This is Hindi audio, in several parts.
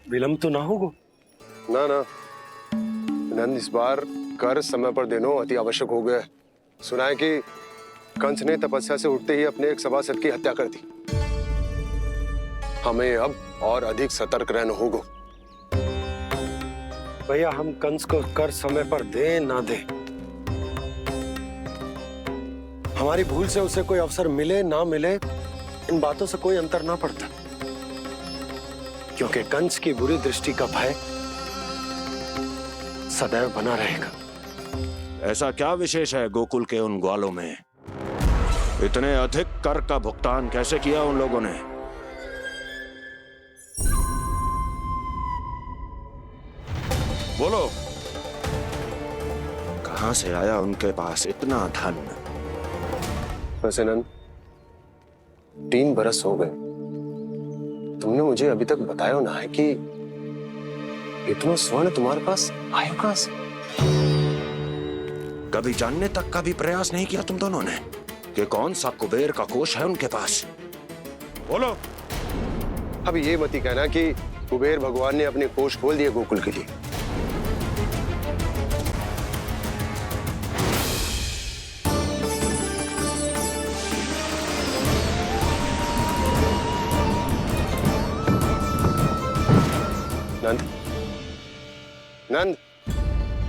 विलंब तो ना होगा? ना ना नंद, इस बार कर समय पर देना अति आवश्यक हो गया है। सुना है कि कंस ने तपस्या से उठते ही अपने एक सभासद की हत्या कर दी। हमें अब और अधिक सतर्क रहना होगा। भैया, हम कंस को कर समय पर दे ना दे, हमारी भूल से उसे कोई अवसर मिले ना मिले, इन बातों से कोई अंतर ना पड़ता, क्योंकि कंस की बुरी दृष्टि का भय सदैव बना रहेगा। ऐसा क्या विशेष है गोकुल के उन ग्वालों में? इतने अधिक कर का भुगतान कैसे किया उन लोगों ने? बोलो, कहां से आया उनके पास इतना धन? वैसे नंद, 3 बरस हो गए, तुमने मुझे अभी तक बताया ना है कि इतना स्वर्ण तुम्हारे पास आया कहां से? कभी जानने तक का भी प्रयास नहीं किया तुम दोनों ने कि कौन सा कुबेर का कोष है उनके पास? बोलो। अब ये मत ही कहना कि कुबेर भगवान ने अपने कोष खोल दिए गोकुल के लिए। नंद, नंद,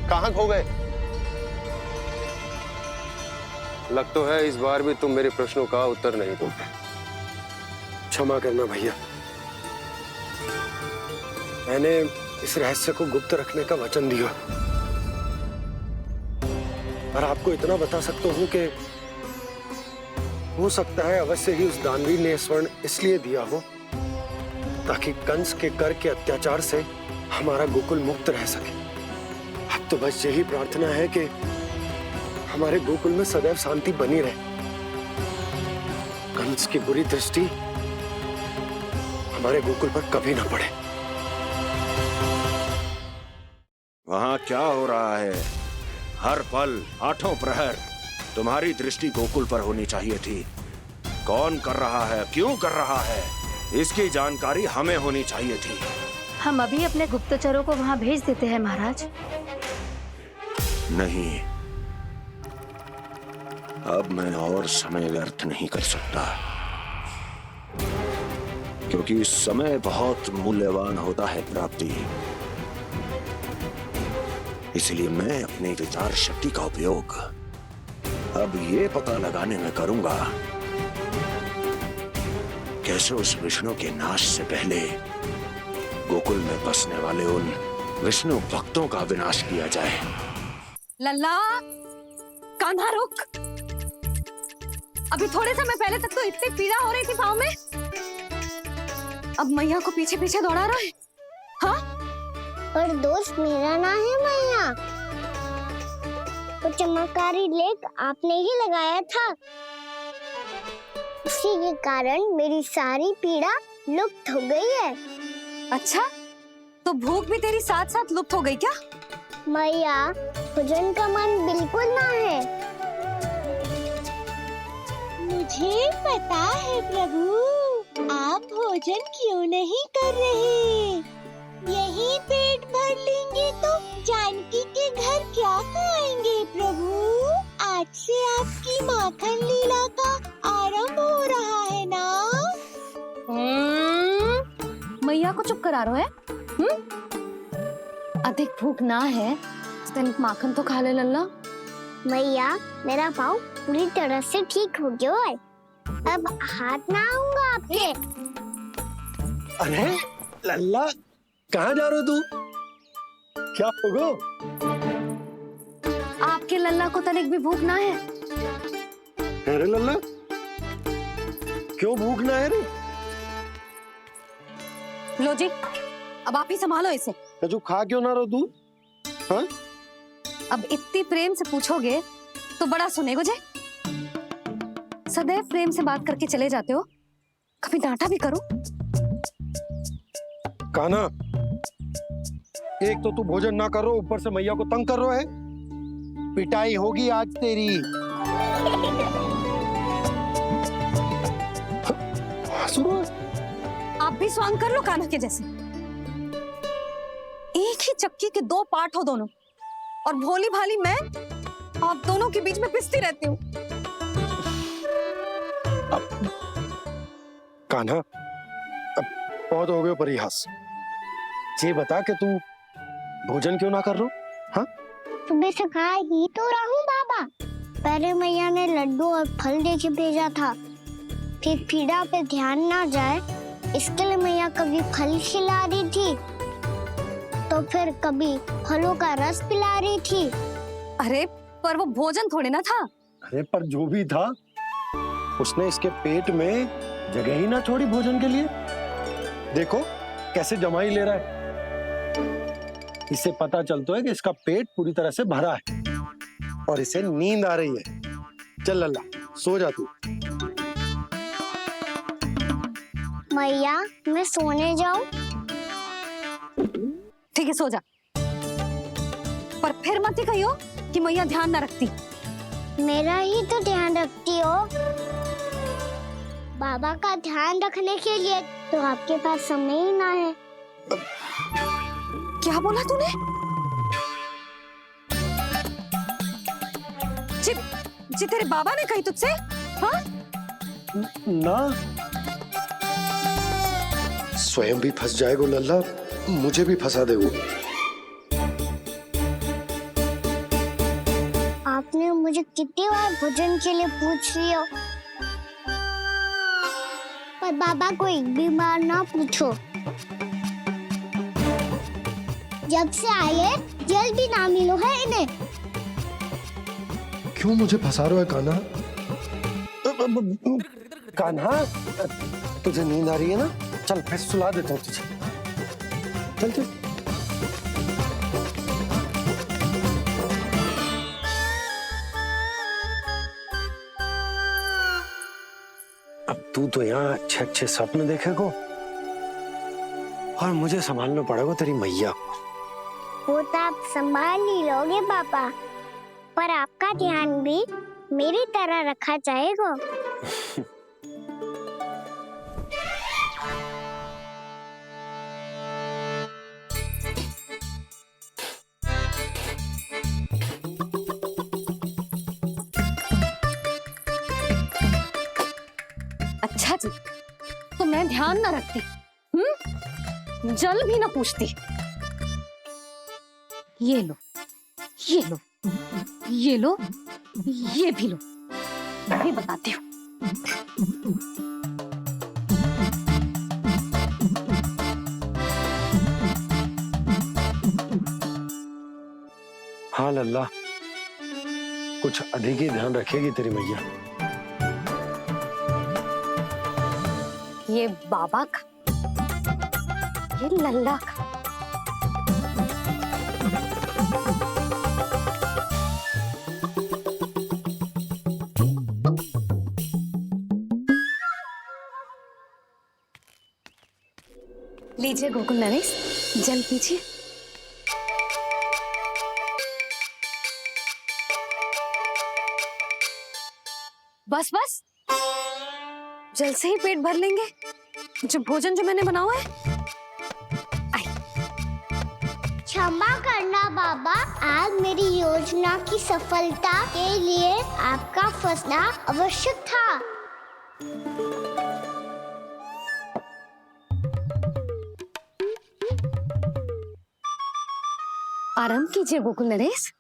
कहां खो गए? लग तो है इस बार भी तुम मेरे प्रश्नों का उत्तर नहीं दोगे। क्षमा करना भैया, मैंने इस रहस्य को गुप्त रखने का वचन दिया, और आपको इतना बता सकता हूं कि हो सकता है अवश्य ही उस दानवीर ने स्वर्ण इसलिए दिया हो ताकि कंस के कर के अत्याचार से हमारा गोकुल मुक्त रह सके। अब तो बस यही प्रार्थना है कि हमारे गोकुल में सदैव शांति बनी रहे, कंस की बुरी दृष्टि हमारे गोकुल पर कभी ना पड़े। वहां क्या हो रहा है? हर पल, आठों प्रहर तुम्हारी दृष्टि गोकुल पर होनी चाहिए थी। कौन कर रहा है, क्यों कर रहा है, इसकी जानकारी हमें होनी चाहिए थी। हम अभी अपने गुप्तचरों को वहां भेज देते हैं महाराज। नहीं, अब मैं और समय व्यर्थ नहीं कर सकता, क्योंकि समय बहुत मूल्यवान होता है प्राप्ति। इसलिए मैं अपनी विचार शक्ति का उपयोग अब ये पता लगाने में करूंगा कैसे उस विष्णु के नाश से पहले गोकुल में बसने वाले उन विष्णु भक्तों का विनाश किया जाए। लल्ला, कान्हा रुक। अभी थोड़े समय पहले तक तो इतनी पीड़ा हो रही थी पाँव में, अब मैया को पीछे पीछे दौड़ा रहा है। हाँ? पर दोष मेरा ना है मैया, वो चमत्कारी लेख आपने ही लगाया था, उसी के कारण मेरी सारी पीड़ा लुप्त हो गई है। अच्छा, तो भूख भी तेरी साथ साथ लुप्त हो गई क्या? मैया, भोजन का मन बिल्कुल ना है। मुझे पता है प्रभु, आप भोजन क्यों नहीं कर रहे। यही पेट भर लेंगे तो जानकी के घर क्या खाएंगे प्रभु। आज से आपकी माखन लीला का आरंभ हो रहा है ना। मैया को चुप करा रहे है? अधिक भूख ना है, तनिक माखन तो खा ले लल्ला। मैया, मेरा पाँव पूरी तरह से ठीक हो गया है, अब हाथ ना आऊंगा आपके। अरे लल्ला, कहाँ जा रहे हो तू? क्या होगा? आपके लल्ला को तनिक भी भूख ना है? अरे लल्ला, क्यों भूख ना है रे? लो जी, अब आप ही संभालो इसे। तू खा क्यों ना रहो तू? हाँ? अब इतनी प्रेम से पूछोगे तो बड़ा सुनेगो जे। सदैव प्रेम से बात करके चले जाते हो, कभी डांटा भी करो। कान्हा, एक तो तू भोजन ना करो, ऊपर से मैया को तंग कर रहा है। पिटाई होगी आज तेरी। आप भी स्वांग कर लो कान्हा के जैसे। एक ही चक्की के दो पार्ट हो दोनों, और भोली भाली मैं आप दोनों के बीच में पिसती रहती हूँ। कान्हा, अब बहुत हो गए परिहास। ये बता कि तू भोजन क्यों ना कर रो? हाँ, सुबह से खा ही तो रहा हूँ बाबा। पहले मैया ने लड्डू और फल देके भेजा था, फिर पीड़ा पे ध्यान ना जाए इसके लिए मैया कभी फल खिला रही थी तो फिर कभी फलों का रस पिला रही थी। अरे पर वो भोजन थोड़े ना था। अरे पर जो भी था, उसने इसके पेट में जगह ही ना छोड़ी भोजन के लिए। देखो कैसे जमाई ले रहा है। इससे पता चलता है कि इसका पेट पूरी तरह से भरा है और इसे नींद आ रही है। चल लल्ला, सो जा तू। मैया, मैं सोने जाऊं? ठीक है, सो जा, पर फिर मत ही कहियो कि मैया ध्यान ना रखती। मेरा ही तो ध्यान रखती हो। बाबा का ध्यान रखने के लिए तो आपके पास समय ही ना है। क्या बोला तूने? जी तेरे बाबा ने कही तुझसे? हाँ? ना, स्वयं भी फंस जाएगा लल्ला, मुझे भी फंसा देगो। आपने मुझे कितनी बार भोजन के लिए पूछ लिया, पर बाबा को एक भी बार ना पूछो। जब से आए जल भी ना मिलो है इन्हें। क्यों मुझे फंसा रहा है कान्हा? कान्हा, तुझे नींद आ रही है ना? चल मैं सुला देता हूँ तुझे। चल चल। अब तू तो यहाँ अच्छे अच्छे सपने देखेगा और मुझे संभालना पड़ेगा तेरी मैया को। वो तो आप संभाल ही लोगे पापा, पर आपका ध्यान भी मेरी तरह रखा जाएगा। अच्छा जी, तो मैं ध्यान ना रखती, जल भी ना पूछती। ये लो, ये लो, ये लो, ये भी लो, मैं भी बताती हूँ। हाँ लल्ला, कुछ अधिक ही ध्यान रखेगी तेरी मैया। ये बाबा का, ये लल्ला का। लीजिए गोकुल नरेश, जल पीजिए। बस बस, जल से ही पेट भर लेंगे। जो भोजन जो मैंने बनाया है। क्षमा करना बाबा, आज मेरी योजना की सफलता के लिए आपका फंसना आवश्यक था। आराम कीजिए गोकुल नरेश।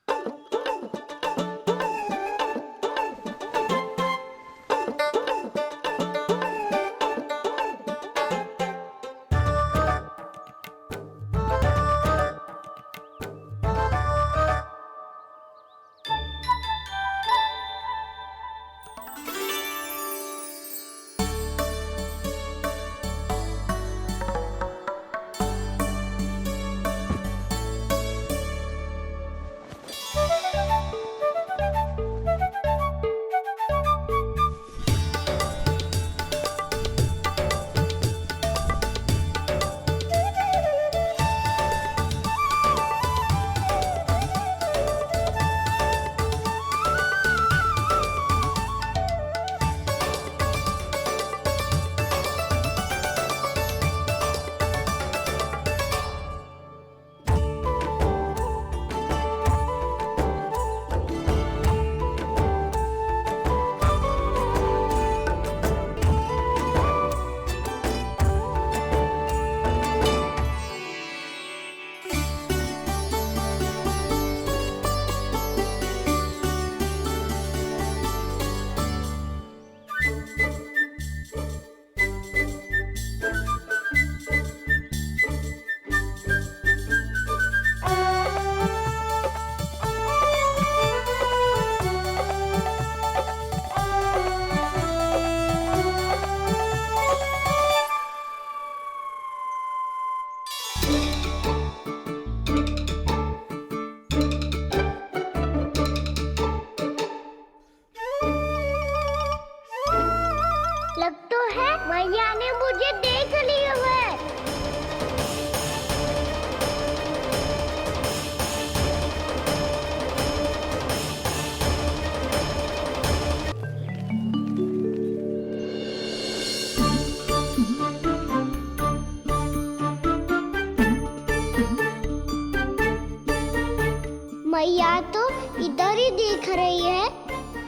मैया तो इधर ही देख रही है।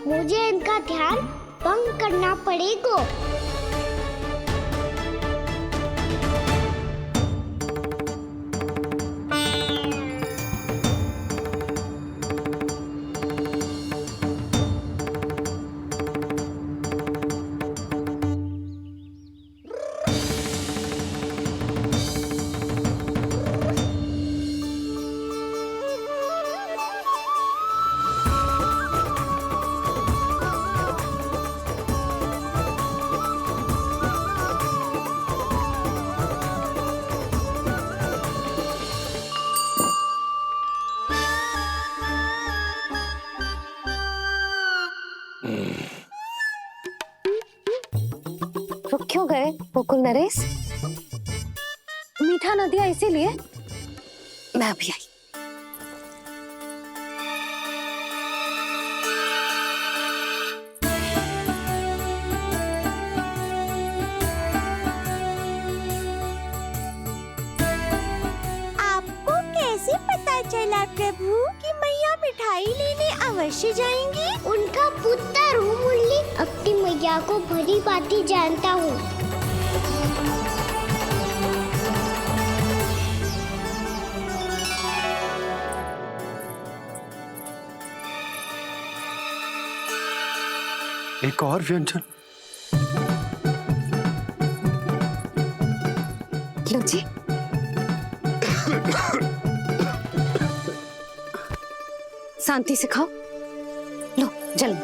मुझे इनका ध्यान भंग करना पड़ेगा। रुक क्यों गए गोकुल नरेश? मीठा न दिया इसीलिए मैं अभी आई। आपको कैसे पता चला प्रभु कि मैया मिठाई लेने अवश्य जाएंगी? उनका पुत्र हूँ मुरली, अपनी मैया को भली भांति जानता हूँ। एक और व्यंजन। लो जी। शांति से खाओ। लो जल।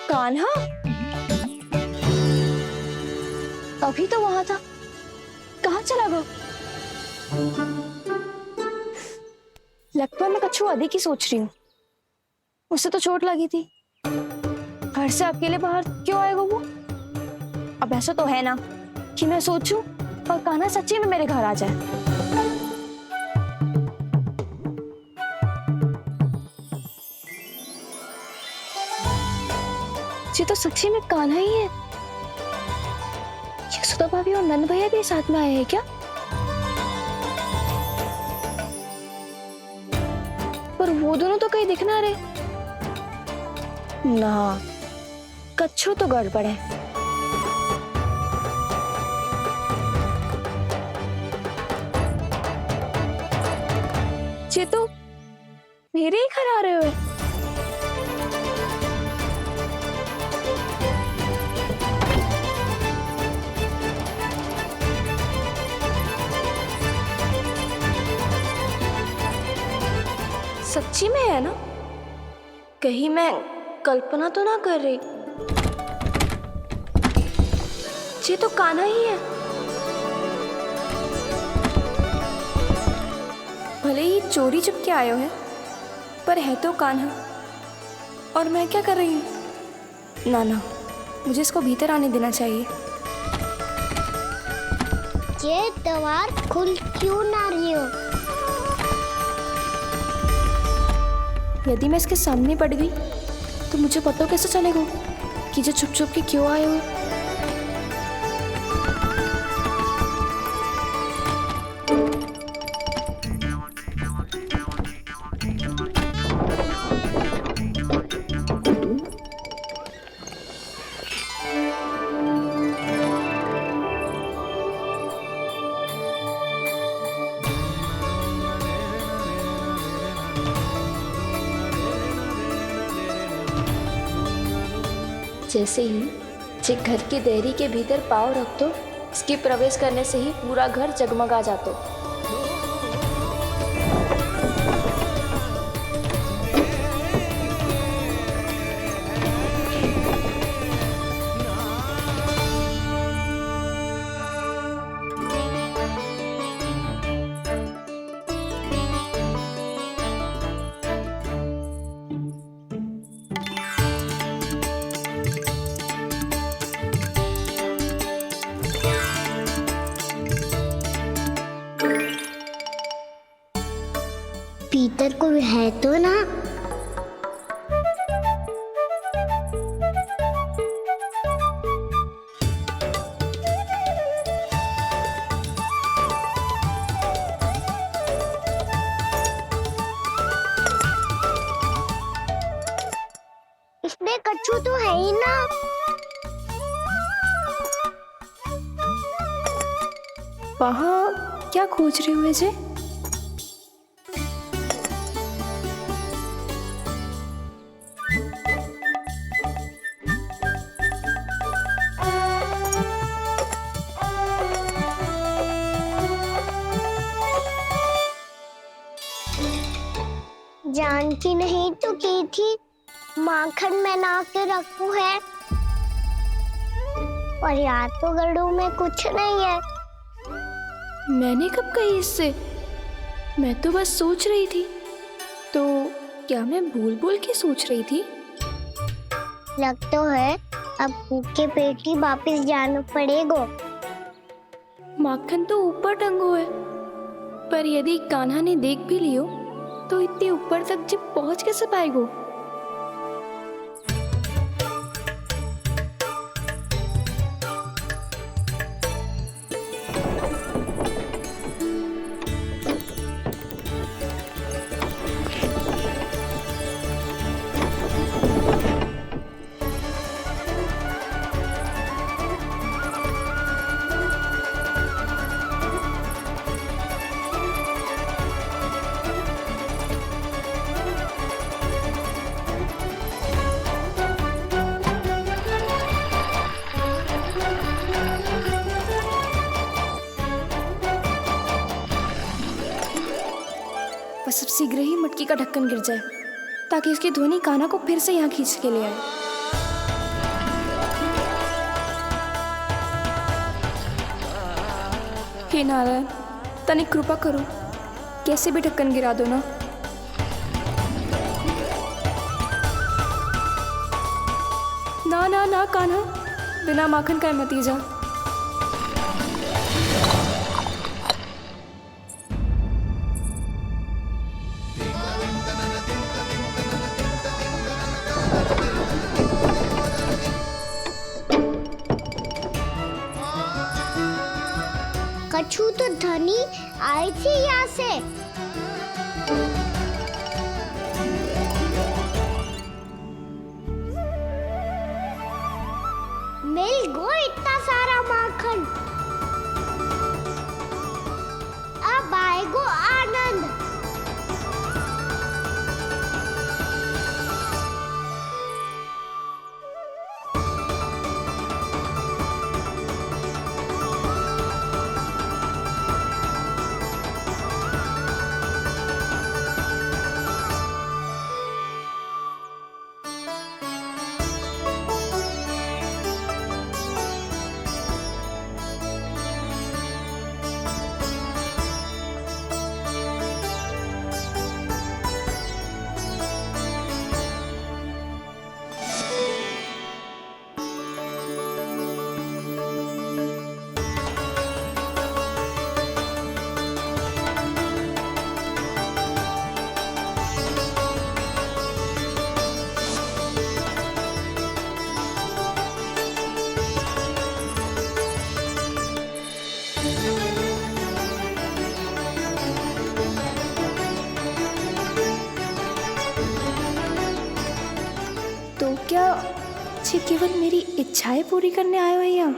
कान्हा अभी तो वहां था, कहाँ चला गया? लगता मैं कच्छू आदि की सोच रही हूँ। उसे तो चोट लगी थी, घर से अकेले बाहर क्यों आएगा वो? अब ऐसा तो है ना कि मैं सोचूं और कान्हा सच्ची में मेरे घर आ जाए। ये तो सच्ची में कान्हा ही है। यशोदा भाभी और नंद भैया भी साथ में आए हैं क्या? पर वो दोनों तो कहीं दिख ना रहे। ना, कच्छू तो गड़बड़ है। ये तो मेरे ही घर आ रहे हो। सच्ची में है ना? कहीं मैं कल्पना तो ना कर रही? ये तो कान्हा ही है। भले ही चोरी चुपके आयो है, पर है तो कान्हा। और मैं क्या कर रही हूँ? ना ना, मुझे इसको भीतर आने देना चाहिए। ये द्वार खुल क्यों ना रही हो? यदि मैं इसके सामने पड़ गई तो मुझे पता कैसे चलेगा कि जो छुप छुप के क्यों आए हो? जैसे ही जे घर की देहरी के भीतर पाँव रख दो, इसके प्रवेश करने से ही पूरा घर जगमगा जातो। अंदर कोई है तो ना? इसमें कच्छू तो है ही ना। वहाँ क्या खोज रही हुए जे? जानकी नहीं तो की थी माखन में ना के रखू है, और याद तो गड़ू में कुछ नहीं है। मैंने कब कही इससे? मैं तो बस सोच रही थी। तो क्या मैं भूल भूल के सोच रही थी? लग तो है अब भूखे पेट ही वापिस जाना पड़ेगा। माखन तो ऊपर टंगो है, पर यदि कान्हा ने देख भी लियो तो इतने ऊपर तक जब पहुंच कैसे पाएगो? बस अब शीघ्र ही मटकी का ढक्कन गिर जाए ताकि इसकी ध्वनि कान्हा को फिर से यहाँ खींच के ले आए। हे नारायण, तनिक कृपा करो, कैसे भी ढक्कन गिरा दो ना। ना ना ना कान्हा, बिना माखन का मत जा। कच्छू तो धनी आई थी यहाँ से। मिल गो इतना सारा माखन, अब आएगो आनंद। तो क्या ये केवल मेरी इच्छाएं पूरी करने आए हो यहाँ?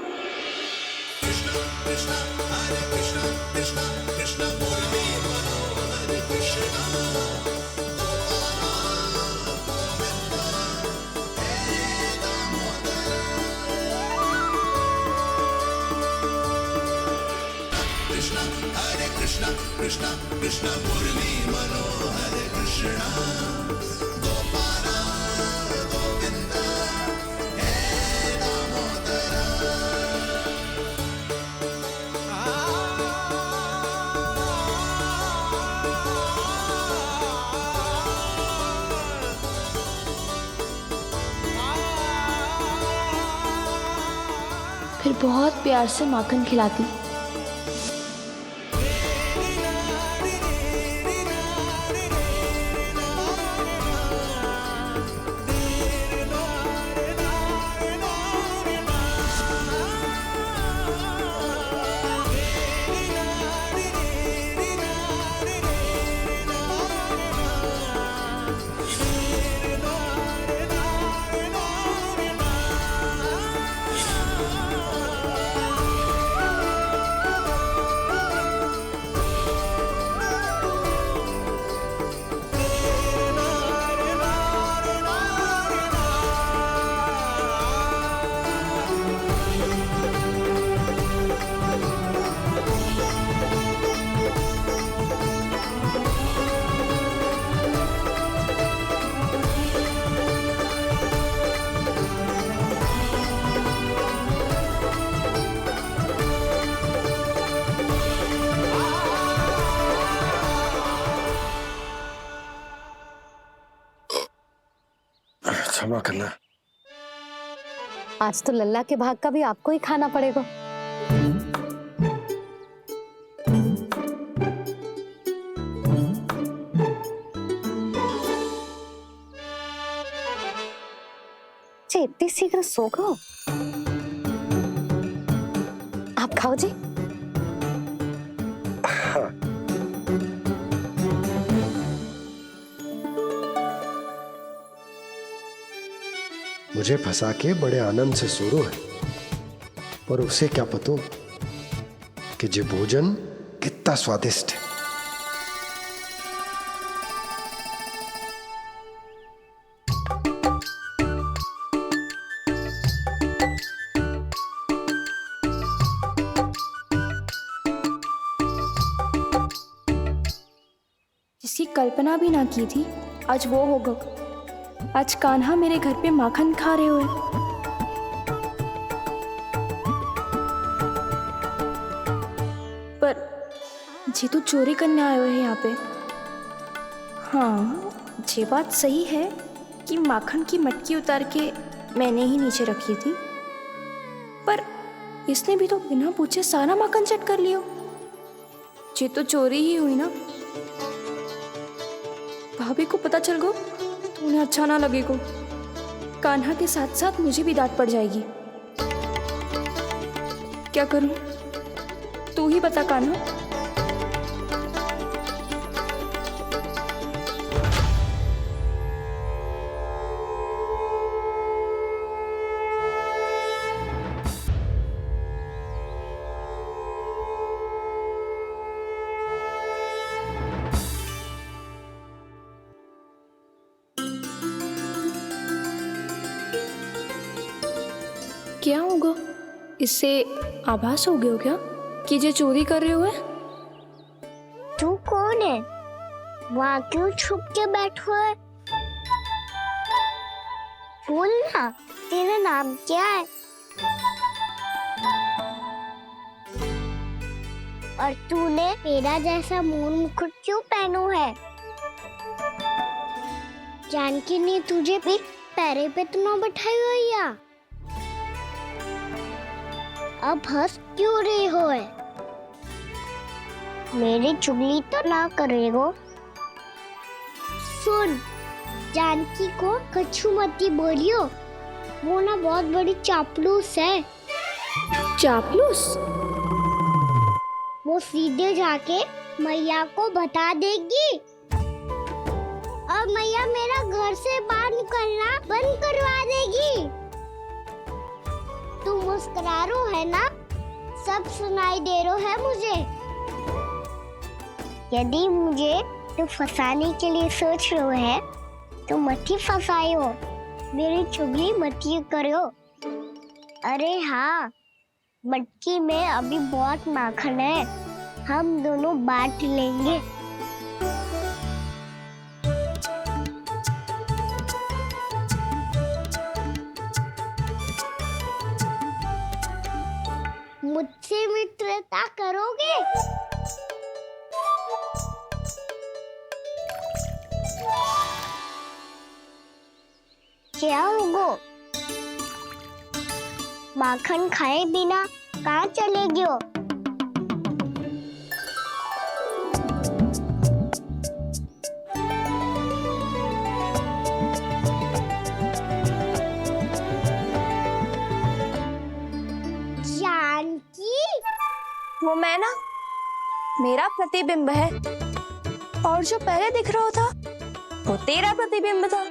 फिर बहुत प्यार से माखन खिलाती। क्षमा करना। आज तो लल्ला के भाग का भी आपको ही खाना पड़ेगा। जी इतनी शीघ्र सो गो? आप खाओ जी। हाँ। मुझे फंसा के बड़े आनंद से सो रहा है, पर उसे क्या पता कि ये भोजन कितना स्वादिष्ट है। जिसकी कल्पना भी ना की थी, आज वो होगा। आज कान्हा मेरे घर पे माखन खा रहे हुए। पर जी तो चोरी करने आए हुए हैं यहाँ पे। हाँ, ये बात सही है कि माखन की मटकी उतार के मैंने ही नीचे रखी थी, पर इसने भी तो बिना पूछे सारा माखन चट कर लिया। ये तो चोरी ही हुई ना। भाभी को पता चल गो तो उन्हें अच्छा ना लगेगा। कान्हा के साथ साथ मुझे भी डांट पड़ जाएगी। क्या करूं? तू ही बता कान्हा। क्या होगा? इससे आभास हो गया क्या कि ये चोरी कर रहे हुए? तू कौन है? वहाँ क्यों छुप के बैठो है? बोल ना, तेरा नाम क्या है? और तूने मेरा जैसा मोर मुकुट क्यों पहनो है? जानकी ने तुझे भी पैरे पे तो ना बैठाई हुई है। अब हंस क्यों रही हो है? मेरी चुगली तो ना करेगो। सुन, जानकी को कछु मती बोलियो, वो ना बहुत बड़ी चापलूस है। चापलूस? वो सीधे जाके मैया को बता देगी और मैया मेरा घर से बाहर निकलना बंद करवा देगी। तू मुस्कुरा रो है ना? सब सुनाई दे रो है मुझे। यदि मुझे तू फंसाने के लिए सोच रो है तो मत ही फंसायो, मेरी चुगली मत ही करो। अरे हाँ, मटकी में अभी बहुत माखन है, हम दोनों बांट लेंगे। मुझसे मित्रता करोगे? क्या होगा? माखन खाए बिना कहाँ चलेगी हो? वो मैं ना, मेरा प्रतिबिंब है, और जो पहले दिख रहा था वो तेरा प्रतिबिंब था।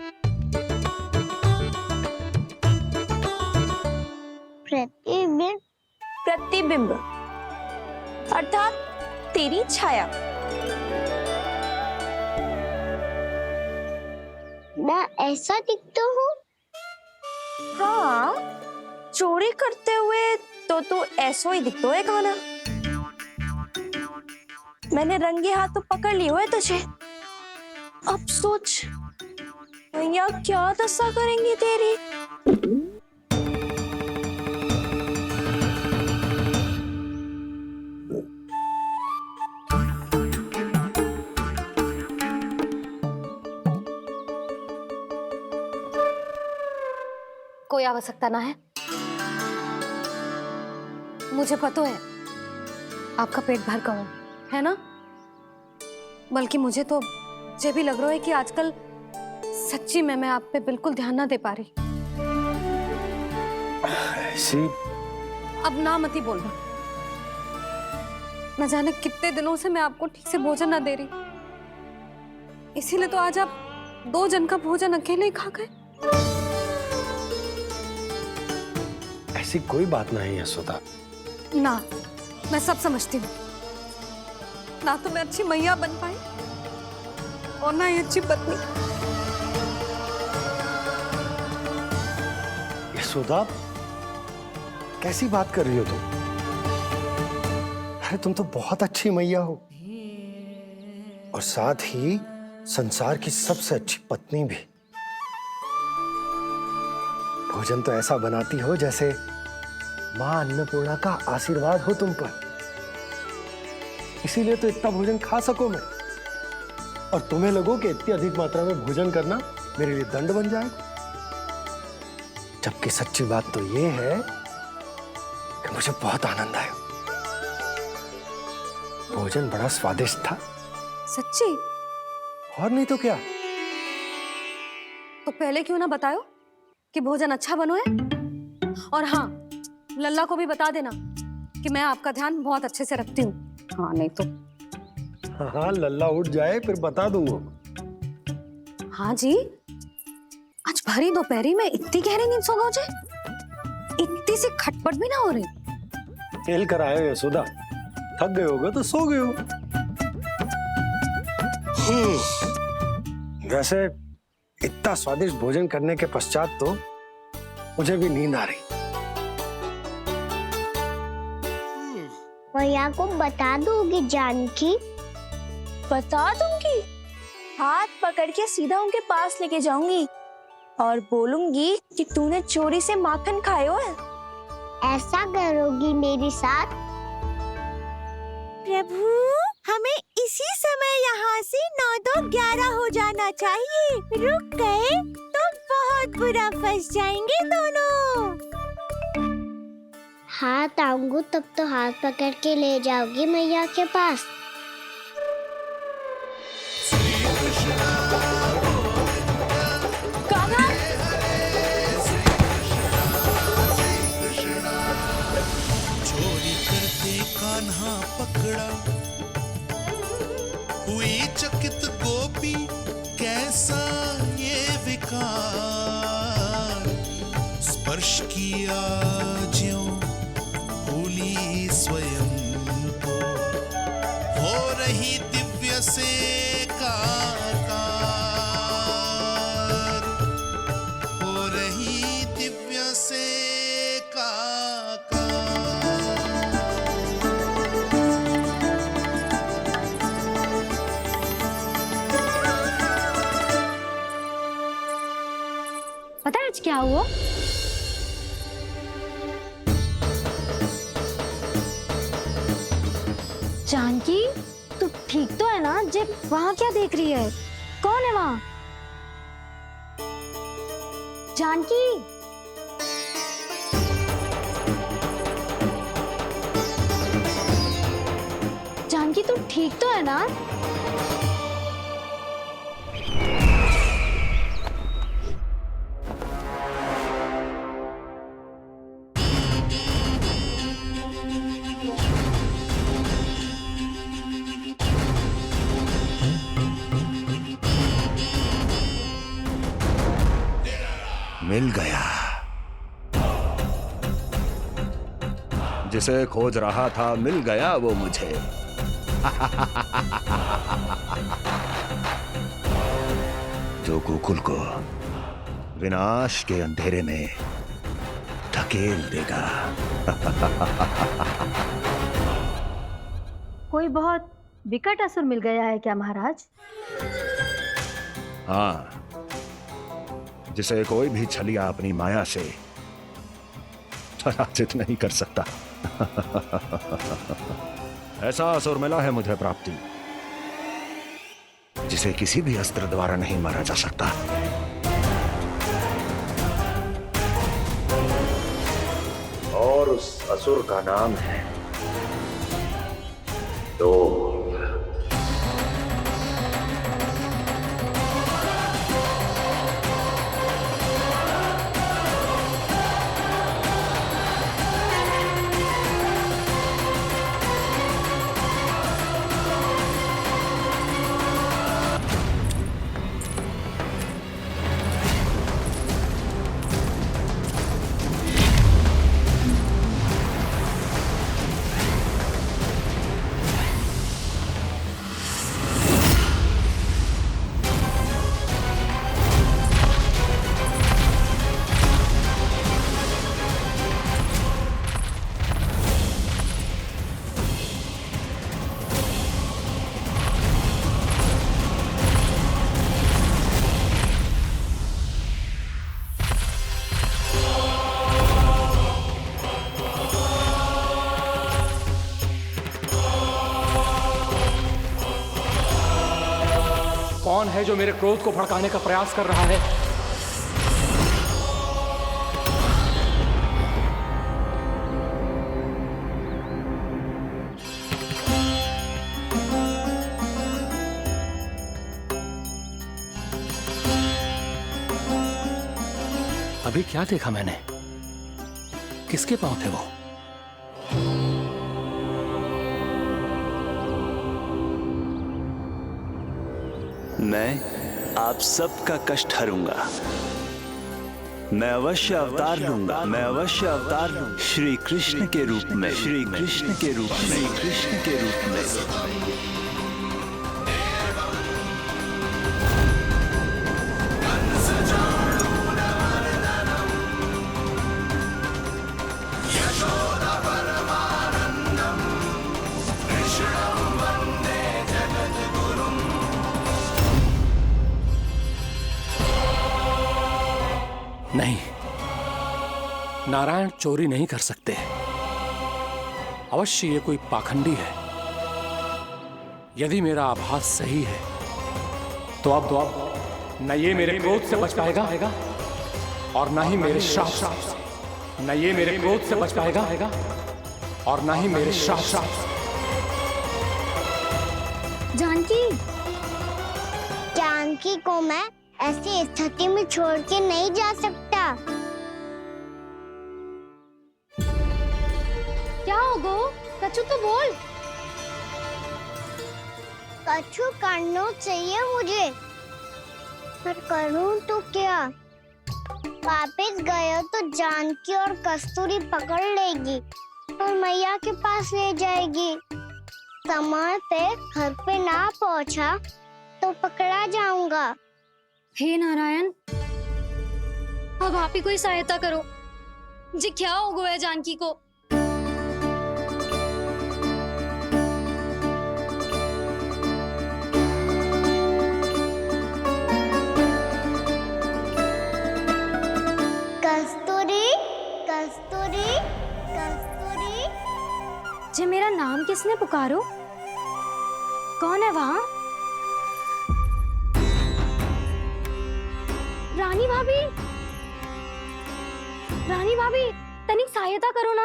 प्रतिबिंब? प्रतिबिंब अर्थात तेरी छाया। मैं ऐसा दिखता हूँ? हाँ, चोरी करते हुए तो तू ऐसा ही दिखता है कान्हा। मैंने रंगे हाथ तो पकड़ लियो है तुझे। अब सोच भैया क्या दशा करेंगी तेरी। कोई आवश्यकता ना है। मुझे पता है आपका पेट भर गया है ना, बल्कि मुझे तो ये भी लग रहा है कि आजकल सच्ची में मैं आप पे बिल्कुल ध्यान ना दे पा रही। ऐसी अब ना मत ही बोलना। न जाने कितने दिनों से मैं आपको ठीक से भोजन ना दे रही, इसीलिए तो आज आप 2 जन का भोजन अकेले ही खा गए। ऐसी कोई बात नहीं यशोदा। ना, मैं सब समझती हूँ। ना तो मैं अच्छी मैया बन पाई और ना ही अच्छी पत्नी। यशोदा, कैसी बात कर रही हो तुम? अरे तुम तो बहुत अच्छी मैया हो और साथ ही संसार की सबसे अच्छी पत्नी भी। भोजन तो ऐसा बनाती हो जैसे मां अन्नपूर्णा का आशीर्वाद हो तुम पर। इसीलिए तो इतना भोजन खा सको मैं, और तुम्हें लगो कि इतनी अधिक मात्रा में भोजन करना मेरे लिए दंड बन जाएगा। जबकि सच्ची बात तो ये है कि मुझे बहुत आनंद आया। भोजन बड़ा स्वादिष्ट था। सच्ची? और नहीं तो क्या। तो पहले क्यों ना बताओ कि भोजन अच्छा बनो है। और हाँ, लल्ला को भी बता देना कि मैं आपका ध्यान बहुत अच्छे से रखती हूँ। हाँ नहीं तो। हाँ, लल्ला उठ जाए फिर बता दूंगा। हाँ जी, आज भरी दोपहरी में इतनी गहरी नींद सो गए? इतनी सी खटपट भी ना हो रही? खेल कर आए हो यशोदा, थक गए होगे तो सो गए हो। वैसे इतना स्वादिष्ट भोजन करने के पश्चात तो मुझे भी नींद आ रही। भैया को बता दोगी जानकी? बता दूंगी। हाथ पकड़ के सीधा उनके पास लेके जाऊंगी और बोलूंगी कि तूने चोरी से माखन खायो है। ऐसा करोगी मेरे साथ? प्रभु, हमें इसी समय यहाँ से 9-2-11 हो जाना चाहिए। रुक गए तो बहुत बुरा फंस जाएंगे दोनों। हाथ आऊंगी तब तो हाथ पकड़ के ले जाओगी मैया के पास। चोरी करते कान्हा पकड़ा, हुई चकित गोपी कैसा ये विकार। स्पर्श किया ज्यों भूली स्वयं को, हो रही दिव्य से काकार, हो रही दिव्य से पता है आज क्या हुआ? जानकी, तू ठीक तो है ना? जे वहां क्या देख रही है? कौन है वहां? जानकी, जानकी तू ठीक तो है ना? मिल गया। जिसे खोज रहा था मिल गया वो मुझे। जो गोकुल को विनाश के अंधेरे में धकेल देगा। कोई बहुत विकट असुर मिल गया है क्या महाराज? हाँ, जिसे कोई भी छलिया अपनी माया से पराजित नहीं कर सकता। ऐसा असुर मिला है मुझे प्राप्ति, जिसे किसी भी अस्त्र द्वारा नहीं मारा जा सकता। असुर का नाम है लोभ। कौन है जो मेरे क्रोध को भड़काने का प्रयास कर रहा है? अभी क्या देखा मैंने? किसके पांव थे वो? मैं आप सबका कष्ट हरूंगा। मैं अवश्य अवतार लूंगा। मैं अवश्य अवतार लूंगा श्री कृष्ण के रूप में। श्री कृष्ण के रूप में। श्री कृष्ण के रूप में। नहीं, नारायण चोरी नहीं कर सकते। अवश्य ये कोई पाखंडी है। यदि मेरा आभास सही है तो अब न ये मेरे क्रोध से बच पाएगा और न ही मेरे श्राप से। न ये मेरे क्रोध से बच पाएगा और न ही मेरे श्राप से। जानकी को मैं ऐसी स्थिति में छोड़ के नहीं जा सकता। क्या हो गो? कछु तो बोल। कछु करना चाहिए मुझे, पर करूं तो क्या? वापस गया तो जानकी और कस्तूरी पकड़ लेगी और मैया के पास ले जाएगी। समय पे घर पे ना पहुंचा तो पकड़ा जाऊंगा। हे नारायण, अब आप ही कोई सहायता करो। जी क्या हो गया जानकी को? कस्तूरी, कस्तूरी, कस्तूरी। जी मेरा नाम किसने पुकारो? कौन है वहाँ? रानी भाभी, रानी भाभी, तनिक सहायता करो ना।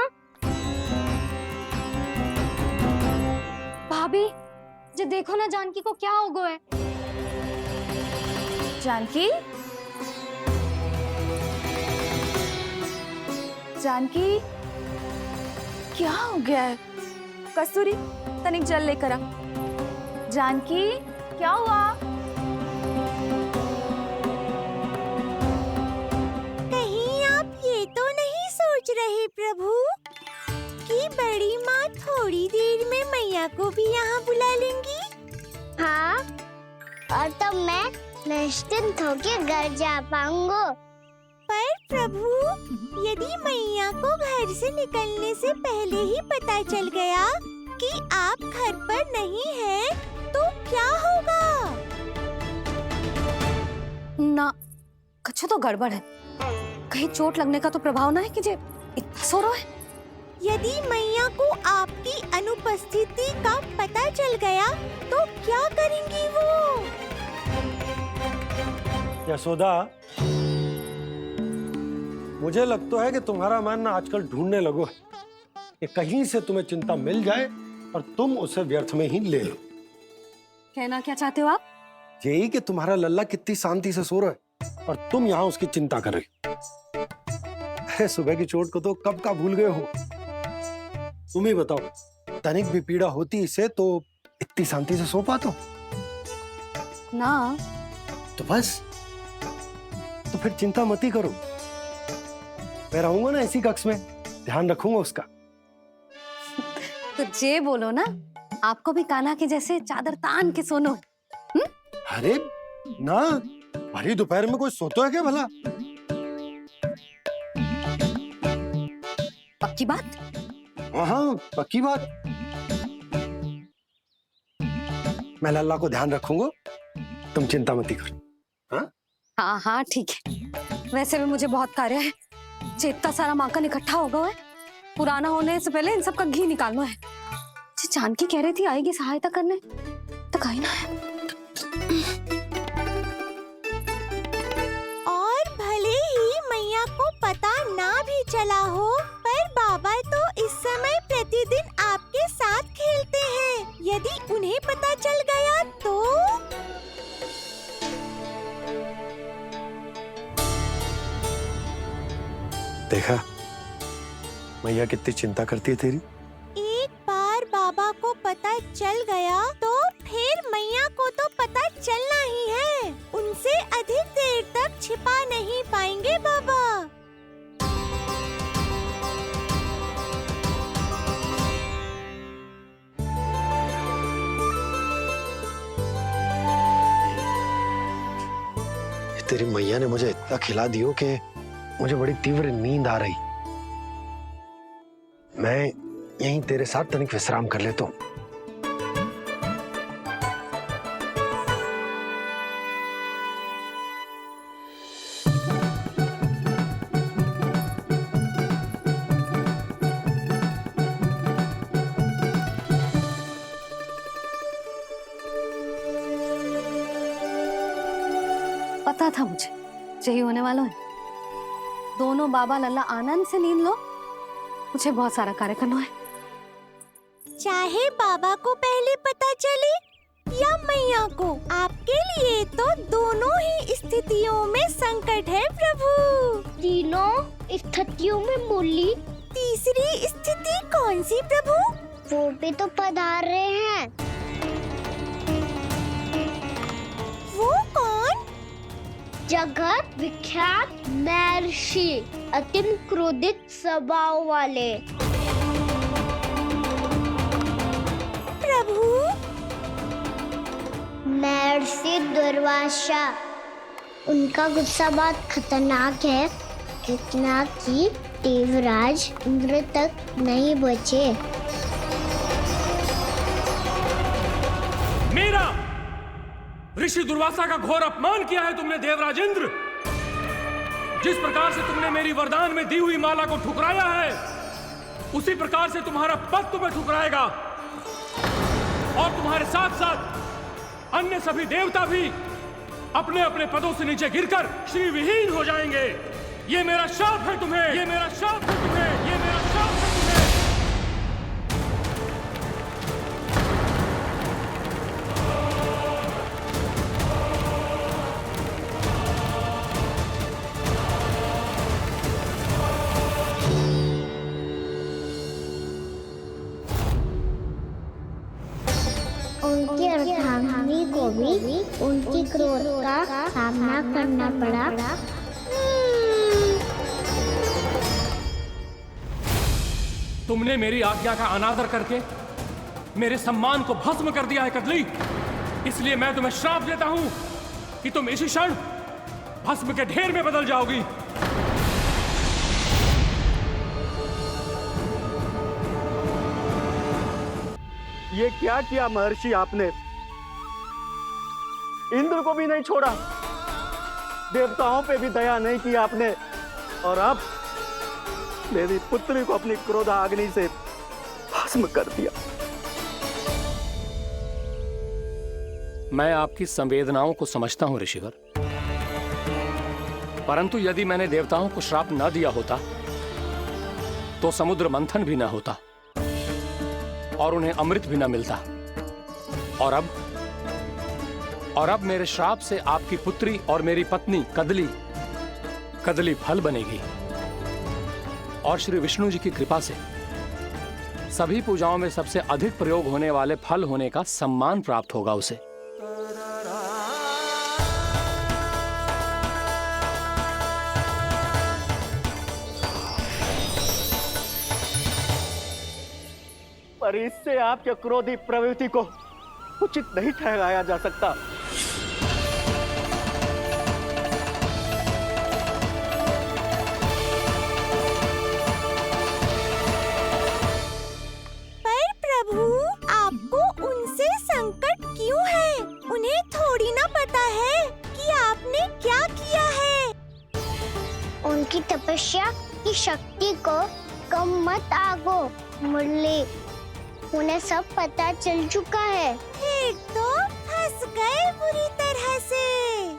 भाभी, जे देखो ना जानकी को क्या हो गया है। जानकी, जानकी, क्या हो गया है? कस्तूरी, तनिक जल लेकर आ। जानकी, क्या हुआ? तो नहीं सोच रहे प्रभु कि बड़ी माँ थोड़ी देर में मैया को भी यहाँ बुला लेंगी? हाँ, और तब मैं निश्चिंत होकर घर जा पाऊंगा। पर प्रभु, यदि मैया को घर से निकलने से पहले ही पता चल गया कि आप घर पर नहीं हैं, तो क्या होगा? ना, कुछ तो गड़बड़ है। कहीं चोट लगने का तो प्रभाव ना है कि जे इतना सो रहा है। यदि मैया को आपकी अनुपस्थिति का पता चल गया तो क्या करेंगी वो? यशोदा, मुझे लगता है कि तुम्हारा मन आजकल ढूंढने लगो है कि कहीं से तुम्हें चिंता मिल जाए और तुम उसे व्यर्थ में ही ले लो। कहना क्या चाहते हो आप? यही कि तुम्हारा लल्ला कितनी शांति से सो रहा है और तुम यहाँ उसकी चिंता कर रही हो। अरे सुबह की चोट को तो कब का भूल गए हो। तुम ही बताओ, तनिक भी पीड़ा होती इसे तो इतनी शांति से सो पाते हो? ना। तो बस, तो फिर चिंता मत ही करो। मैं रहूंगा ना इसी कक्ष में, ध्यान रखूंगा उसका। तो जे बोलो ना, आपको भी कान्हा के जैसे चादर तान के सोनो। अरे ना, भरी दोपहर में कोई सोता है क्या भला? पक्की बात? हाँ, पक्की बात। मैं लल्ला को ध्यान रखूंगा, तुम चिंता मत ही करो। हाँ हाँ हाँ ठीक है। वैसे भी मुझे बहुत कार्य है। इतना सारा माखन इकट्ठा होगा है, पुराना होने से पहले इन सब का घी निकालना है। जानकी कह रही थी आएगी सहायता करने, तो कहीं ना है। और भले ही मैया को पता ना भी चला हो, पर बाबा तो इस समय प्रतिदिन आपके साथ खेलते हैं। यदि उन्हें पता चल गया तो? देखा मैया कितनी चिंता करती है तेरी। एक बार बाबा को पता चल गया तो फिर मैया को तो पता चलना ही है। उनसे अधिक देर तक छिपा नहीं पाएंगे बाबा। तेरी मैया ने मुझे इतना खिला दियो कि मुझे बड़ी तीव्र नींद आ रही। मैं यहीं तेरे साथ तनिक विश्राम कर लेता हूँ। पता था मुझे यही होने वाला है। दोनों बाबा लल्ला आनंद से नींद लो, मुझे बहुत सारा कार्य करना है। चाहे बाबा को पहले पता चले या मैया को, आपके लिए तो दोनों ही स्थितियों में संकट है प्रभु। तीनों स्थितियों में बोली? तीसरी स्थिति कौन सी प्रभु? वो भी तो पधार रहे हैं। वो कौन? जगत विख्यात महर्षि, अत्यंत क्रोधित स्वभाव वाले। प्रभु? महर्षि दुर्वासा। उनका गुस्सा बहुत खतरनाक है, इतना कि देवराज इंद्र तक नहीं बचे। मेरा ऋषि दुर्वासा का घोर अपमान किया है तुमने देवराज इंद्र। जिस प्रकार से तुमने मेरी वरदान में दी हुई माला को ठुकराया है, उसी प्रकार से तुम्हारा पद तुम्हें ठुकराएगा और तुम्हारे साथ साथ अन्य सभी देवता भी अपने अपने पदों से नीचे गिरकर श्री विहीन हो जाएंगे। ये मेरा शाप है तुम्हें, ये मेरा शाप है तुम्हें, ये मेरा शाप है तुम्हें। उनकी अर्धांगिनी को भी उनकी क्रोध का सामना करना पड़ा। तुमने मेरी आज्ञा का अनादर करके मेरे सम्मान को भस्म कर दिया है कदली। इसलिए मैं तुम्हें श्राप देता हूं कि तुम इसी क्षण भस्म के ढेर में बदल जाओगी। ये क्या किया महर्षि आपने? इंद्र को भी नहीं छोड़ा, देवताओं पे भी दया नहीं की आपने, और अब मेरी पुत्री को अपनी क्रोधाग्नि से भस्म कर दिया। मैं आपकी संवेदनाओं को समझता हूं ऋषिवर, परंतु यदि मैंने देवताओं को श्राप न दिया होता तो समुद्र मंथन भी न होता। और उन्हें अमृत भी न मिलता। और अब मेरे श्राप से आपकी पुत्री और मेरी पत्नी कदली फल बनेगी। और श्री विष्णु जी की कृपा से सभी पूजाओं में सबसे अधिक प्रयोग होने वाले फल होने का सम्मान प्राप्त होगा उसे। पर इससे आपके क्रोधी प्रवृत्ति को उचित नहीं ठहराया जा सकता। पर प्रभु, आपको उनसे संकट क्यों है? उन्हें थोड़ी ना पता है कि आपने क्या किया है। उनकी तपस्या की शक्ति को कम मत आगो मुरली, उन्हें सब पता चल चुका है। फिर तो फंस गए बुरी तरह से।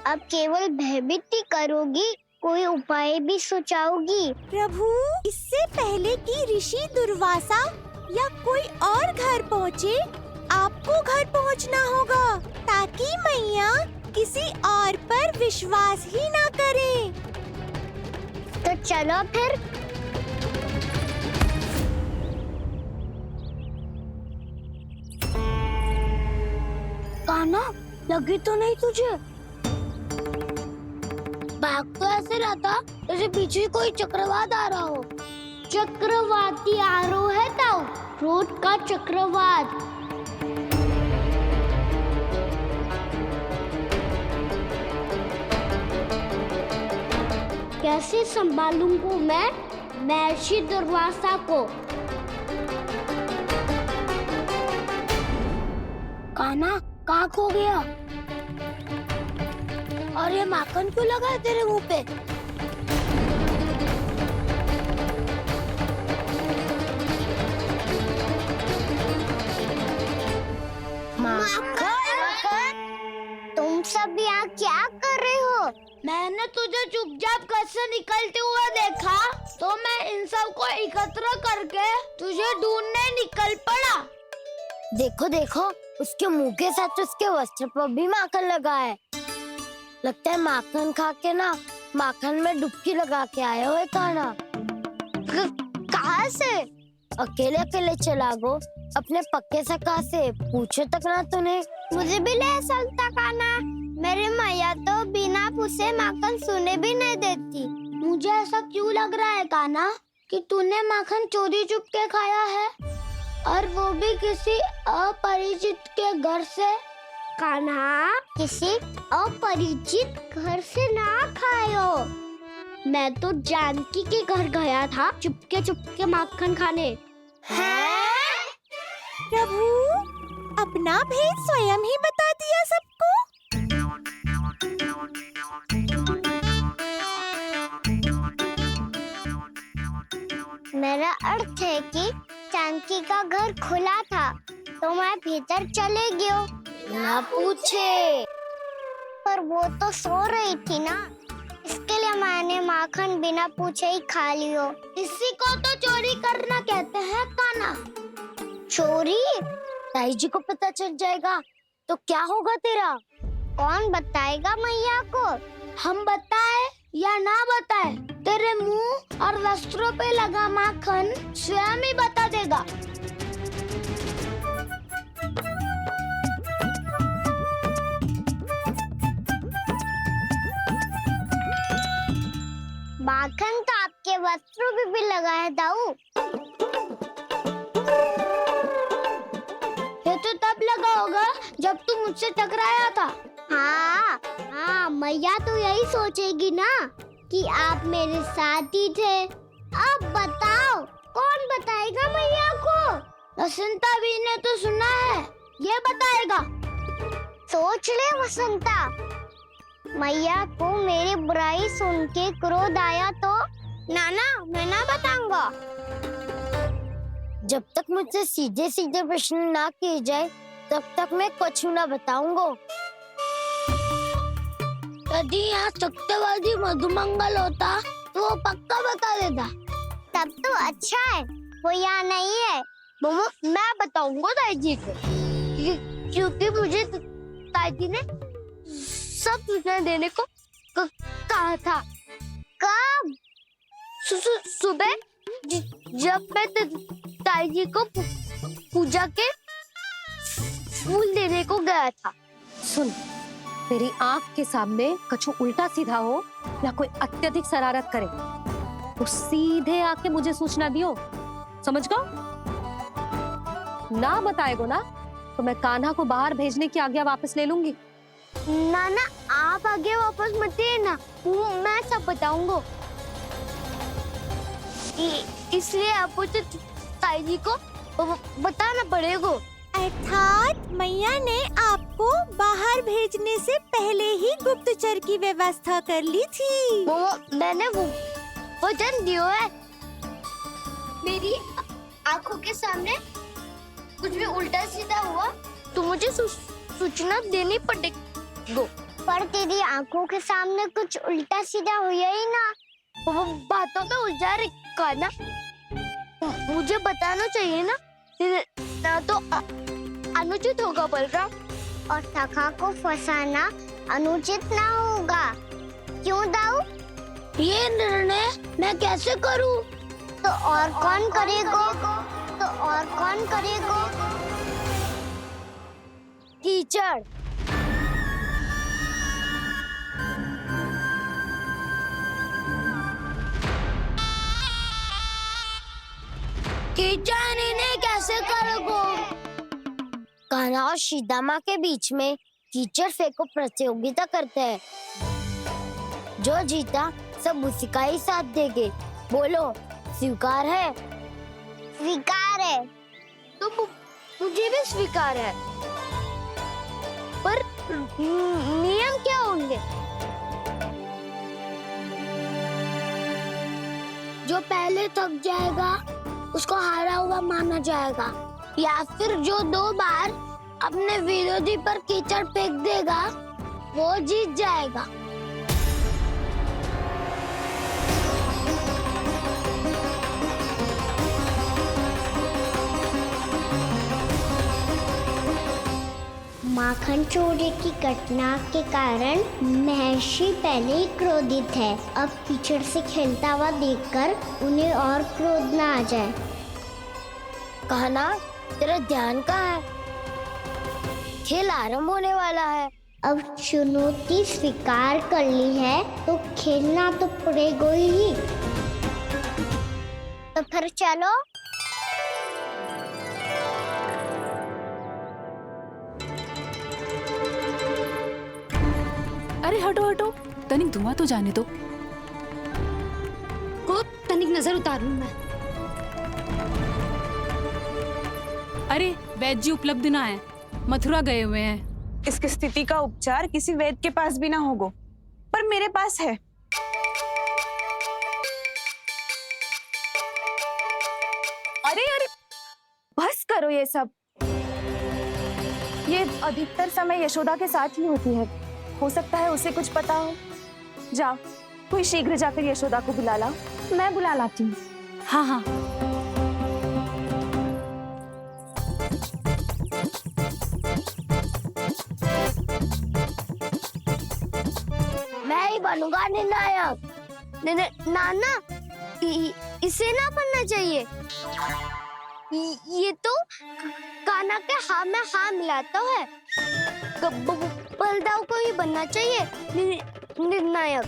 अब केवल भयभीत ही करोगी, कोई उपाय भी सुझाओगी? प्रभु, इससे पहले कि ऋषि दुर्वासा या कोई और घर पहुँचे, आपको घर पहुँचना होगा ताकि मैया किसी और पर विश्वास ही ना करे। तो चलो फिर। कान्हा, लगी तो नहीं तुझे? भाग तो ऐसे रहा था जैसे पीछे कोई चक्रवात आ रहा हो। चक्रवाती आरोह है ताऊ, क्रोध का चक्रवात। कैसे संभालूंगा मैं महर्षि दुर्वासा को? कान्हा, कहाँ खो गया? और ये माखन क्यों लगा है तेरे मुंह पे? माखन, तुम सब यहाँ क्या कर रहे हो? मैंने तुझे चुपचाप घर से निकलते हुए देखा, तो मैं इन सब को एकत्र करके तुझे ढूंढने निकल पड़ा। देखो देखो, उसके मुंह के साथ उसके वस्त्र पर भी माखन लगा है। लगता है माखन खा के ना माखन में डुबकी लगा के आए हो कान्हा। कहाँ से? अकेले अकेले चला गो अपने पक्के सखा से, पूछो तक ना तूने। मुझे भी ले चलता कान्हा, मेरी मैया तो बिना पूछे माखन सुने भी नहीं देती। मुझे ऐसा क्यों लग रहा है कान्हा कि तूने माखन चोरी चुप के खाया है, और वो भी किसी अपरिचित के घर से? कान्हा, किसी अपरिचित घर से ना खायो। मैं तो जानकी के घर गया था चुपके माखन खाने। हैं? प्रभु, अपना भेद स्वयं ही बता दिया सबको। मेरा अर्थ है कि जानकी का घर खुला था तो मैं भीतर चले गयो। ना पूछे, पर वो तो सो रही थी ना, इसके लिए मैंने माखन बिना पूछे ही खा लियो। इसी को तो चोरी करना कहते हैं कान्हा। चोरी? ताई जी को पता चल जाएगा तो क्या होगा तेरा? कौन बताएगा मैया को? हम बताए या ना बताए, तेरे मुंह और वस्त्रों पे लगा माखन स्वयं ही बता देगा। माखन तो आपके वस्त्रों पे भी लगा है दाऊ। ये तो तब लगा होगा जब तू मुझसे टकराया था। हाँ, मैया तो यही सोचेगी ना कि आप मेरे साथ ही थे। अब बताओ, कौन बताएगा मैया को? वसंता भी ने तो सुना है, ये बताएगा। सोच ले वसंता, मैया को मेरी बुराई सुन के क्रोध आया तो? नाना, मैं ना बताऊंगा। जब तक मुझसे सीधे सीधे प्रश्न ना किए जाए तब तक मैं कुछ ना बताऊंगा। यदि यहाँ सत्यवादी मधुमंगल होता तो वो पक्का बता देता। तब तो अच्छा है वो यहाँ नहीं है, मम्मा मैं बताऊंगा ताई जी को क्योंकि मुझे ताई जी ने सब सूचना देने को कहा था। कब? सुबह जब मैं ताई जी को पूजा के फूल देने को गया था। सुन, तेरी आंख के सामने कछु उल्टा सीधा हो या कोई अत्यधिक शरारत करे तो सीधे आके मुझे सूचना दियो, समझ गो? ना बताएगो ना तो मैं कान्हा को बाहर भेजने की आज्ञा वापस ले लूंगी। नाना आप आगे वापस मत देना, मैं सब बताऊंगा। इसलिए आपको तो ताई जी को बताना पड़ेगा। अर्थात मैया ने आपको बाहर भेजने से पहले ही गुप्तचर की व्यवस्था कर ली थी। मैंने वो वचन दिया है। मेरी आंखों के सामने कुछ भी उल्टा सीधा हुआ तो मुझे सूचना देनी पड़ेगी। पर तेरी आंखों के सामने कुछ उल्टा सीधा हुआ ही ना, वो बातों का उलझा रखा ना, मुझे बताना चाहिए ना तो अनुचित होगा बलराम। और सखा को फंसाना अनुचित ना होगा, क्यों दाऊ? ये निर्णय मैं कैसे करूं? तो और कौन करेगा? टीचर। टीचर इन्हें कैसे करोगे? कान्हा और सीता माँ के बीच में टीचर फेंको प्रतियोगिता करते हैं। जो जीता सब उसी का ही साथ देंगे। बोलो स्वीकार है? स्वीकार है। तो मुझे भी स्वीकार है। पर नियम क्या होंगे? जो पहले थक जाएगा उसको हारा हुआ माना जाएगा, या फिर जो 2 बार अपने विरोधी पर कीचड़ फेंक देगा वो जीत जाएगा। माखन चोरी की घटना के कारण महर्षि पहले ही क्रोधित है। अब कीचड़ से खेलता हुआ देखकर उन्हें और क्रोध ना आ जाए। कहना तेरा ध्यान कहाँ है? खेल आरंभ होने वाला है। अब चुनौती स्वीकार कर ली है तो खेलना तो पड़ेगा ही। तो फिर चलो। अरे हटो हटो, तनिक धुआं तो जाने दो। को तनिक नजर उतार लूं मैं। अरे वैद्य जी उपलब्ध ना है, मथुरा गए हुए हैं। इसकी स्थिति का उपचार किसी वैद्य के पास भी ना होगा, पर मेरे पास है। अरे अरे बस करो ये सब। ये अधिकतर समय यशोदा के साथ ही होती है। हो सकता है उसे कुछ पता हो। जा, कोई शीघ्र जाकर यशोदा को बुला ला। मैं बुला लाती हूँ। हाँ हाँ। मैं ही बनूंगा निर्णायक। नाना इसे ना बनना चाहिए। ये तो कान्हा के हाँ में हाँ मिलाता है। बलदाऊ को ही बनना चाहिए निर्णायक।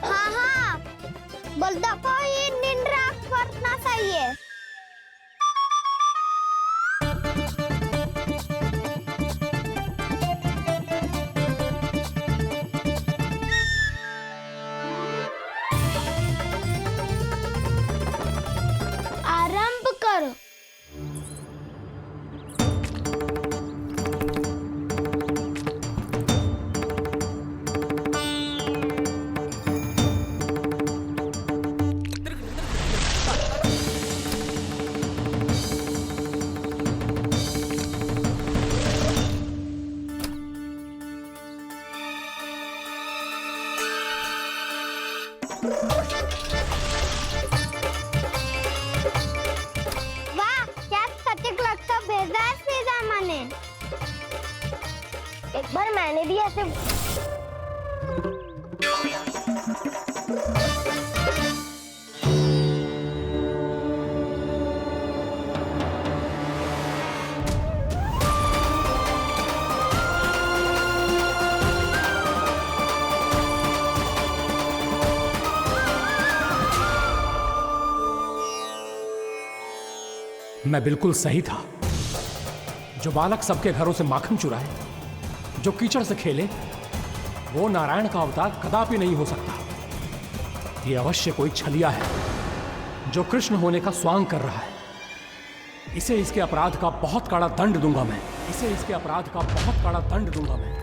हाँ हाँ, बलदाऊ को ही निर्णायक बनना चाहिए। आरंभ करो। पर मैंने भी ऐसे मैं बिल्कुल सही था। जो बालक सबके घरों से माखन चुराए, जो कीचड़ से खेले, वो नारायण का अवतार कदापि नहीं हो सकता। ये अवश्य कोई छलिया है जो कृष्ण होने का स्वांग कर रहा है। इसे इसके अपराध का बहुत कड़ा दंड दूंगा मैं। इसे इसके अपराध का बहुत कड़ा दंड दूंगा मैं।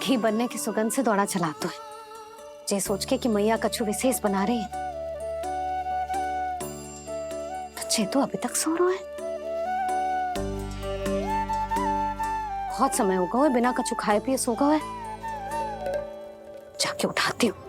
घी बनने की सुगंध से दौड़ा चला तो है, जे सोच के कि मैया कछु विशेष बना रही है, तो चे तो अभी तक सो रहा है। बहुत समय हो गया है बिना कछु खाए पिए सो गया है। जाके उठाती हूँ।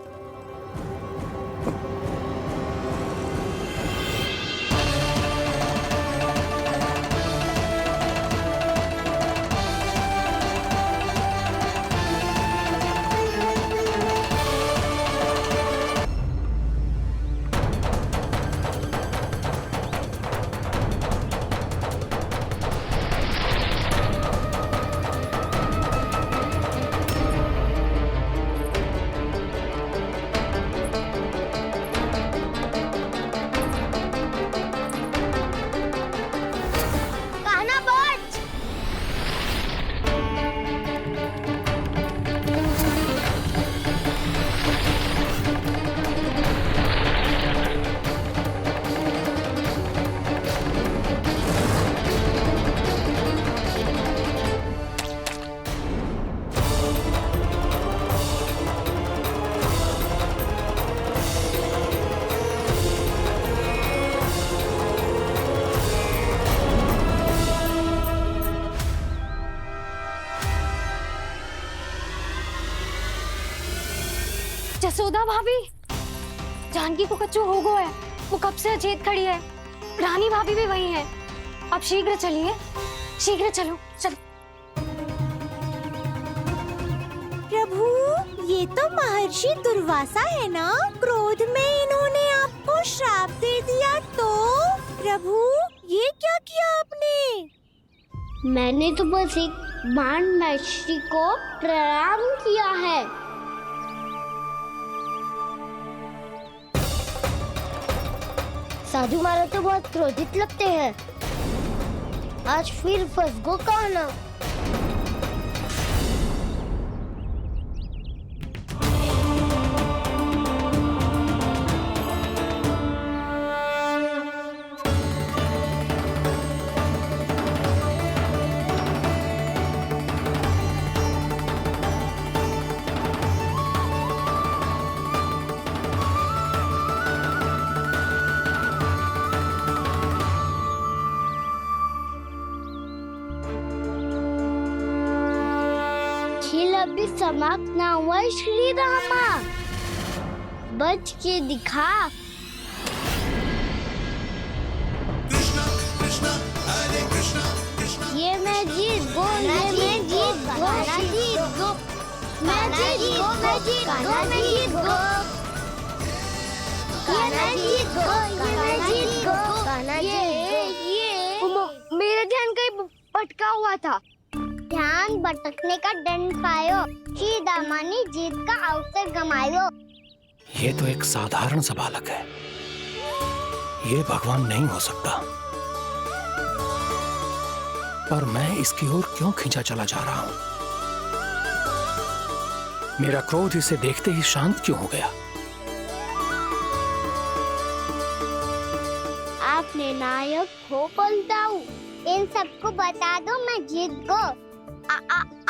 जसोदा भाभी, जानकी को कच्चू हो गया है। वो कब से अचेत खड़ी है। रानी भाभी भी वही है। आप शीघ्र चलिए, शीघ्र चलो चलो। प्रभु, ये तो महर्षि दुर्वासा है ना? क्रोध में इन्होंने आपको श्राप दे दिया तो? प्रभु, ये क्या किया आपने? मैंने तो बस एक बाण महर्षि को प्रणाम किया है। साधु महाराज तो बहुत क्रोधित लगते हैं। आज फिर फंस गो कहना। खेल अभी समाप्त ना हुआ है श्री रामा। बच के दिखा। ये मैं जीत गो, ये मैं जीत गो, मैं जीत गो, मैं जीत गो, मैं जीत गो, मैं जीत गो, ये मैं जीत गो, ये मैं जीत गो, ये मेरा ध्यान कहीं भटका हुआ था। ध्यान भटकने का दंड पायो, श्री दामानी जीत का अवसर गमायो। ये तो एक साधारण सा बालक है, ये भगवान नहीं हो सकता। पर मैं इसकी ओर क्यों खींचा चला जा रहा हूं? मेरा क्रोध इसे देखते ही शांत क्यों हो गया? आपने नायक हो पलटाऊ। इन सबको बता दो मैं जीत गो।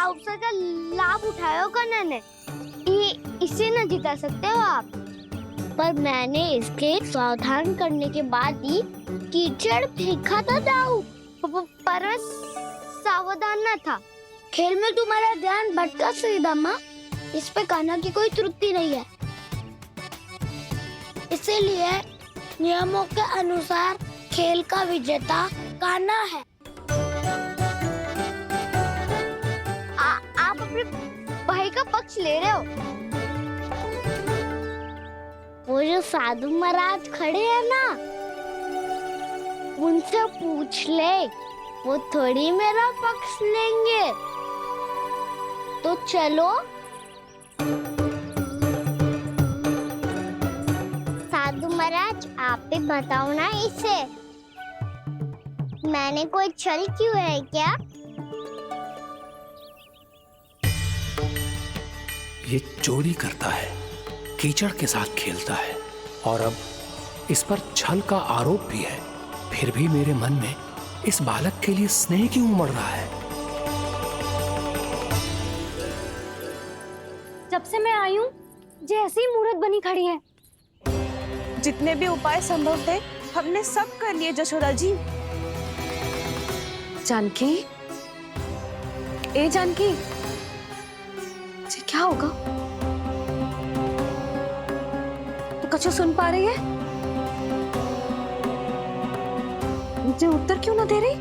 अवसर का लाभ उठायो कन्या ने। भी इसे न जिता सकते हो आप। पर मैंने इसके सावधान करने के बाद ही कीचड़ फेंका था दाऊ, पर मैं सावधान न था। खेल में तुम्हारा ध्यान भटका श्रीदामा, इस पे कान्हा की कोई त्रुटि नहीं है। इसीलिए नियमों के अनुसार खेल का विजेता कान्हा है। आप अपने भाई का पक्ष ले रहे हो। वो जो साधु महाराज खड़े हैं ना, उनसे पूछ ले, वो थोड़ी मेरा पक्ष लेंगे। तो चलो। साधु महाराज आप भी बताओ ना इसे, मैंने कोई छल क्यों है क्या? ये चोरी करता है, कीचड़ के साथ खेलता है और अब इस पर छल का आरोप भी है। फिर भी मेरे मन में इस बालक के लिए स्नेह क्यों उमड़ रहा है? जब से मैं आई हूँ जैसी ही मूर्त बनी खड़ी है। जितने भी उपाय संभव थे हमने सब कर लिए जशोदा जी। जानकी, ए जानकी, ये क्या होगा? तो कछु सुन पा रही है? मुझे उत्तर क्यों ना दे रही?